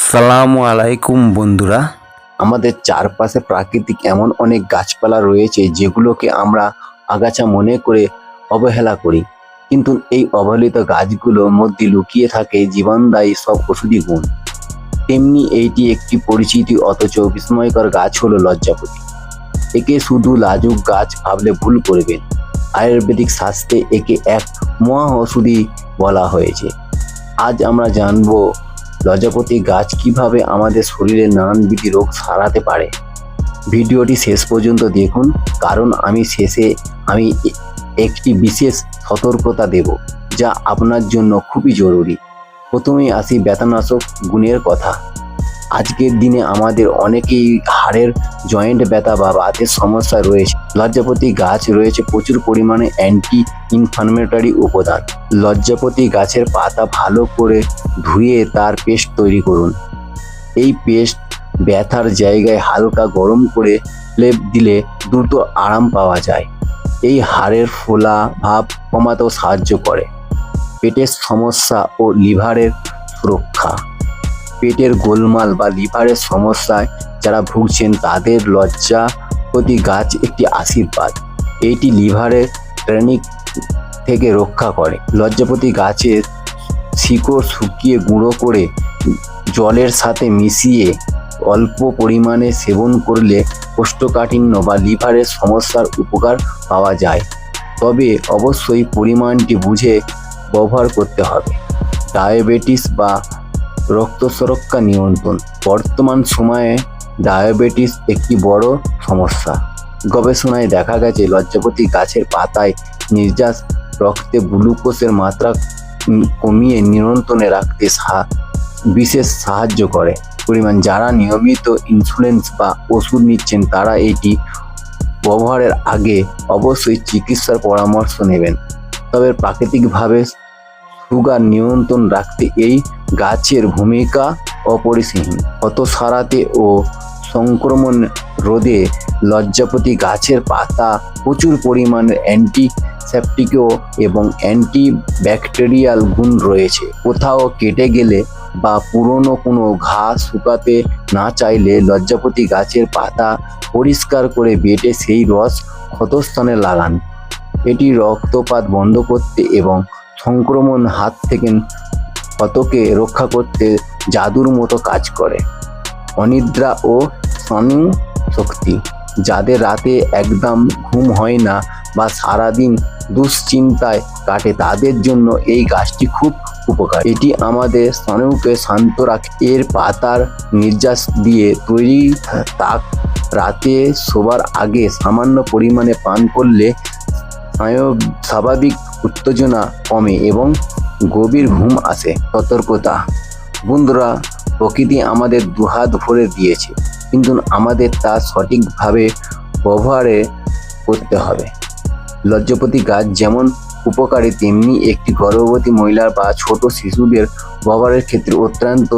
আসসালামু আলাইকুম বন্ধুরা। আমাদের চারপাশে প্রাকৃতিক এমন অনেক গাছপালা রয়েছে যেগুলোকে আমরা আগাছা মনে করে অবহেলা করি, কিন্তু এই অবহেলিত গাছগুলোর মধ্যে লুকিয়ে থাকে জীবনদায়ী সব ওষুধি গুণ। তেমনি এইটি একটি পরিচিতি অথচ বিস্ময়কর গাছ হলো লজ্জাপতি। একে শুধু লাজুক গাছ ভাবলে ভুল করবেন। আয়ুর্বেদিক শাস্ত্রে একে এক মহা ওষুধি বলা হয়েছে। আজ আমরা জানবো লজ্জাপতি গাছ কিভাবে আমাদের শরীরে নানানবিধ রোগ সারাতে পারে। ভিডিওটি শেষ পর্যন্ত দেখুন, কারণ আমি শেষে একটি বিশেষ সতর্কতা দেব যা আপনার জন্য খুবই জরুরি। প্রথমেই আসি ব্যথানাশক গুণের কথা। আজকের দিনে আমাদের অনেকেই হাড়ের জয়েন্ট ব্যথা বা বাতের সমস্যা রয়েছে। লজ্জাপতি গাছ রয়েছে প্রচুর পরিমাণে অ্যান্টি ইনফ্লামেটরি উপাদান। লজ্জাপতি গাছের পাতা ভালো করে ধুয়ে তার পেস্ট তৈরি করুন। এই পেস্ট ব্যথার জায়গায় হালকা গরম করে লেপ দিলে দ্রুত আরাম পাওয়া যায়। এই হাড়ের ফোলা ভাব কমাতেও সাহায্য করে। পেটের সমস্যা ও লিভারের সুরক্ষা। পেটের গোলমাল বা লিভারের সমস্যায় যারা ভুগছেন তাদের লজ্জাপতি গাছ একটি আশীর্বাদ। এটি লিভারের টনিক থেকে রক্ষা করে। লজ্জাপতি গাছের শিকড় শুকিয়ে গুঁড়ো করে জলের সাথে মিশিয়ে অল্প পরিমাণে সেবন করলে কোষ্ঠকাঠিন্য বা লিভারের সমস্যার উপকার পাওয়া যায়, তবে অবশ্যই পরিমাণটি বুঝে ব্যবহার করতে হবে। ডায়াবেটিস বা রক্তশর্করা নিয়ন্ত্রণ। বর্তমান সময়ে ডায়াবেটিস একটি বড় সমস্যা। গবেষণায় দেখা গেছে লজ্জাপতি গাছের পাতায় নির্যাস রক্তে গ্লুকোজের মাত্রা কমিয়ে নিয়ন্ত্রণে রাখতে বিশেষ সাহায্য করে। পরিমাণ যারা নিয়মিত ইনসুলিন বা ওষুধ নিচ্ছেন তারা এটি ব্যবহারের আগে অবশ্যই চিকিৎসার পরামর্শ নেবেন। তবে প্রাকৃতিকভাবে সুগার নিয়ন্ত্রণ রাখতে এই গাছের ভূমিকা অপরিসীম। ক্ষত সারাতে ও সংক্রমণ রোধে লজ্জাপতি গাছের পাতা প্রচুর পরিমাণে অ্যান্টিসেপটিকও এবং অ্যান্টিব্যাকটেরিয়াল গুণ রয়েছে। কোথাও কেটে গেলে বা পুরনো কোনো ঘা শুকাতে না চাইলে লজ্জাপতি গাছের পাতা পরিষ্কার করে বেটে সেই রস ক্ষতস্থানে লাগান। এটি রক্তপাত বন্ধ করতে এবং সংক্রমণ হাত থেকে ক্ষতকে রক্ষা করতে জাদুর মতো কাজ করে। অনিদ্রা ও স্নায়ু শক্তি। যাদের রাতে একদম ঘুম হয় না বা সারাদিন দুশ্চিন্তায় কাটে তাদের জন্য এই গাছটি খুব উপকার। এটি আমাদের স্নায়ুকে শান্ত রাখে। এর পাতার নির্যাস দিয়ে তৈরি তাক রাতে শোবার আগে সামান্য পরিমাণে পান করলে স্বাভাবিক উত্তেজনা কমে এবং গভীর ঘুম আসে। সতর্কতা। বন্ধুরা, প্রকৃতি আমাদের দুহাত ভরে দিয়েছে, কিন্তু আমাদের তা সঠিকভাবে ব্যবহার করতে হবে। লজ্জাপতি গাছ যেমন উপকারী, তেমনি একটি গর্ভবতী মহিলার বা ছোট শিশুদের ব্যবহারের ক্ষেত্রে অত্যন্ত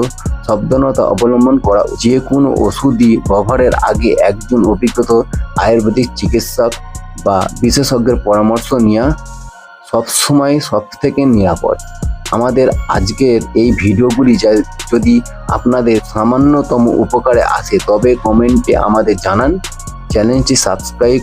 সাবধানতা অবলম্বন করা। যে কোনো ওষুধই ব্যবহারের আগে একজন অভিজ্ঞ আয়ুর্বেদিক চিকিৎসক বা বিশেষজ্ঞের পরামর্শ নেওয়া সবসময় সবথেকে নিরাপদ। আমাদের আজকের এই ভিডিওগুলি যদি আপনাদের সামান্যতম উপকারে আসে তবে কমেন্টে আমাদের জানান। চ্যানেলটি সাবস্ক্রাইব